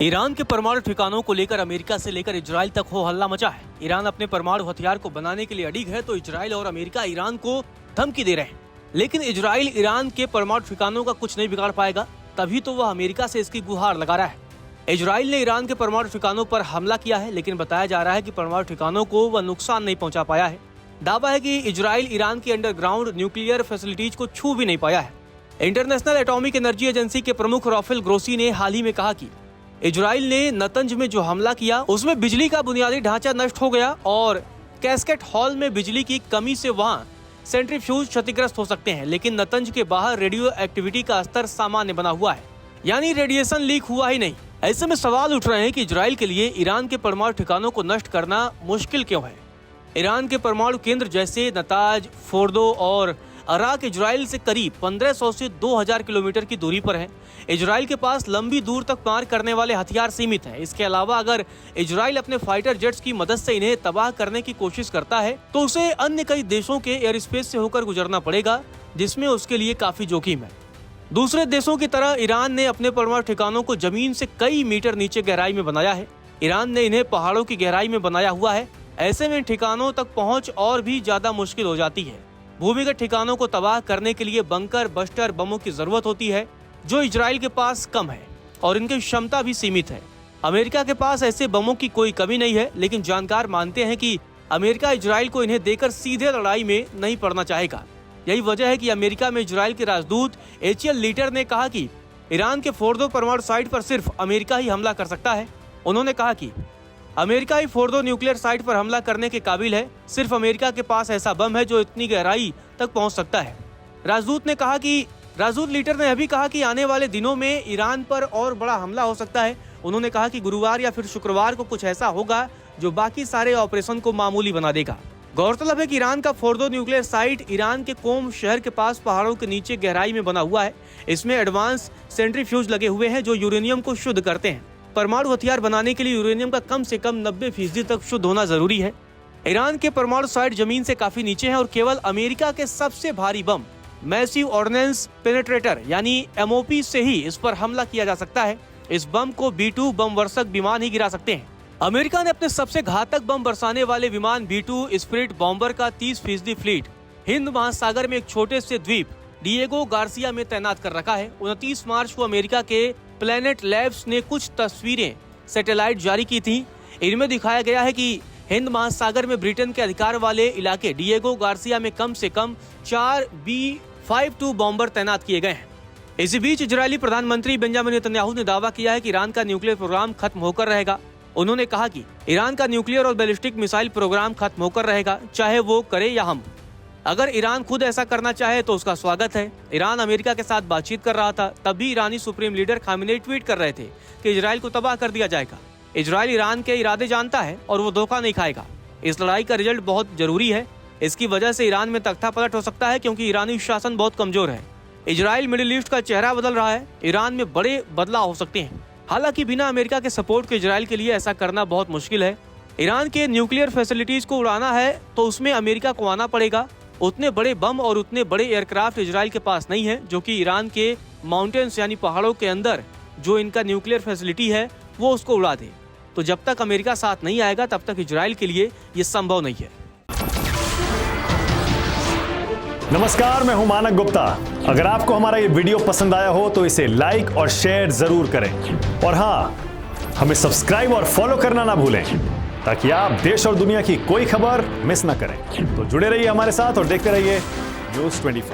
Iran के परमाणु ठिकानों को लेकर अमेरिका से लेकर इजराइल तक हो हल्ला मचा है। ईरान अपने परमाणु हथियार को बनाने के लिए अड़िग है तो इजराइल और अमेरिका ईरान को धमकी दे रहे हैं। लेकिन इजराइल ईरान के परमाणु ठिकानों का कुछ नहीं बिगाड़ पाएगा, तभी तो वह अमेरिका से इसकी गुहार लगा रहा है। इजराइल ने ईरान के परमाणु ठिकानों पर हमला किया है, लेकिन बताया जा रहा है कि परमाणु ठिकानों को वह नुकसान नहीं पहुंचा पाया है। दावा है कि इजराइल ईरान की अंडरग्राउंड न्यूक्लियर फैसिलिटीज को छू भी नहीं पाया है। इंटरनेशनल एटॉमिक एनर्जी एजेंसी के प्रमुख राफेल ग्रोसी ने हाल ही में कहा कि इजराइल ने नतंज में जो हमला किया उसमें बिजली का बुनियादी ढांचा नष्ट हो गया और कैस्केट हॉल में बिजली की कमी से वहां सेंट्रीफ्यूज क्षतिग्रस्त हो सकते हैं, लेकिन नतंज के बाहर रेडियो एक्टिविटी का स्तर सामान्य बना हुआ है, यानी रेडिएशन लीक हुआ ही नहीं। ऐसे में सवाल उठ रहे हैं कि इजराइल के लिए ईरान के परमाणु ठिकानों को नष्ट करना मुश्किल क्यों है। ईरान के परमाणु केंद्र जैसे नताज, फोर्दो और अराक इजराइल से करीब 1500 से 2000 किलोमीटर की दूरी पर है। इजराइल के पास लंबी दूर तक पार करने वाले हथियार सीमित हैं। इसके अलावा अगर इजराइल अपने फाइटर जेट्स की मदद से इन्हें तबाह करने की कोशिश करता है तो उसे अन्य कई देशों के एयर स्पेस से होकर गुजरना पड़ेगा, जिसमें उसके लिए काफी जोखिम है। दूसरे देशों की तरह ईरान ने अपने परमाणु ठिकानों को जमीन से कई मीटर नीचे गहराई में बनाया है। ईरान ने इन्हें पहाड़ों की गहराई में बनाया हुआ है। ऐसे में ठिकानों तक पहुंच और भी ज्यादा मुश्किल हो जाती है। भूमिगत ठिकानों को तबाह करने के लिए बंकर बस्टर बमों की जरूरत होती है, जो इजराइल के पास कम है और इनकी क्षमता भी सीमित है। अमेरिका के पास ऐसे बमों की कोई कमी नहीं है, लेकिन जानकार मानते हैं कि अमेरिका इजराइल को इन्हें देकर सीधे लड़ाई में नहीं पड़ना चाहेगा। यही वजह है कि अमेरिका में इजराइल के राजदूत एचियल लीटर ने कहा कि ईरान के फोर्दो परमाणु साइट पर सिर्फ अमेरिका ही हमला कर सकता है। उन्होंने कहा कि अमेरिका ही फोर्दो न्यूक्लियर साइट पर हमला करने के काबिल है। सिर्फ अमेरिका के पास ऐसा बम है जो इतनी गहराई तक पहुंच सकता है। राजदूत लीटर ने अभी कहा कि आने वाले दिनों में ईरान पर और बड़ा हमला हो सकता है। उन्होंने कहा कि गुरुवार या फिर शुक्रवार को कुछ ऐसा होगा जो बाकी सारे ऑपरेशन को मामूली बना देगा। गौरतलब है कि ईरान का फोर्दो न्यूक्लियर साइट ईरान के कोम शहर के पास पहाड़ों के नीचे गहराई में बना हुआ है। इसमें एडवांस सेंट्रीफ्यूज लगे हुए हैं जो यूरेनियम को शुद्ध करते हैं। परमाणु हथियार बनाने के लिए यूरेनियम का कम से कम 90% तक शुद्ध होना जरूरी है। ईरान के परमाणु साइट जमीन से काफी नीचे है और केवल अमेरिका के सबसे भारी बम मैसिव ऑर्डिनेंस पेनेट्रेटर यानी MOP से ही इस पर हमला किया जा सकता है। इस बम को B-2 बम वर्षक विमान ही गिरा सकते हैं। अमेरिका ने अपने सबसे घातक बम बरसाने वाले विमान B-2 स्पिरिट बॉम्बर का 30% फ्लीट हिंद महासागर में एक छोटे से द्वीप डिएगो गार्सिया में तैनात कर रखा है। 29 मार्च को अमेरिका के प्लैनेट लैब्स ने कुछ तस्वीरें सैटेलाइट जारी की थी। इनमें दिखाया गया है कि हिंद महासागर में ब्रिटेन के अधिकार वाले इलाके डिएगो गार्सिया में कम से कम 4 B-52 बॉम्बर तैनात किए गए हैं। इसी बीच इजरायली प्रधानमंत्री बेंजामिन नेतन्याहू ने दावा किया है कि ईरान का न्यूक्लियर प्रोग्राम खत्म होकर रहेगा। उन्होंने कहा कि ईरान का न्यूक्लियर और बैलिस्टिक मिसाइल प्रोग्राम खत्म होकर रहेगा, चाहे वो करे या हम। अगर ईरान खुद ऐसा करना चाहे तो उसका स्वागत है। ईरान अमेरिका के साथ बातचीत कर रहा था, तब भी ईरानी सुप्रीम लीडर खामेनेई ट्वीट कर रहे थे कि इजराइल को तबाह कर दिया जाएगा। इजराइल ईरान के इरादे जानता है और वो धोखा नहीं खाएगा। इस लड़ाई का रिजल्ट बहुत जरूरी है। इसकी वजह से ईरान में तख्ता पलट हो सकता है, क्योंकि ईरानी शासन बहुत कमजोर है। इजराइल मिडिल ईस्ट का चेहरा बदल रहा है। ईरान में बड़े बदलाव हो सकते हैं। हालांकि बिना अमेरिका के सपोर्ट के इजराइल के लिए ऐसा करना बहुत मुश्किल है। ईरान के न्यूक्लियर फैसिलिटीज को उड़ाना है तो उसमें अमेरिका को आना पड़ेगा। उतने बड़े बम और उतने बड़े एयरक्राफ्ट इजराइल के पास नहीं है, जो कि ईरान के माउंटेन्स यानी पहाड़ों के अंदर जो इनका न्यूक्लियर फैसिलिटी है वो उसको उड़ा दे। तो जब तक अमेरिका साथ नहीं आएगा तब तक इजराइल के लिए ये संभव नहीं है। नमस्कार, मैं हूं मानक गुप्ता। अगर आपको हमारा ये वीडियो पसंद आया हो तो इसे लाइक और शेयर जरूर करें, और हाँ, हमें सब्सक्राइब और फॉलो करना ना भूलें ताकि आप देश और दुनिया की कोई खबर मिस ना करें। तो जुड़े रहिए हमारे साथ और देखते रहिए न्यूज़ 24।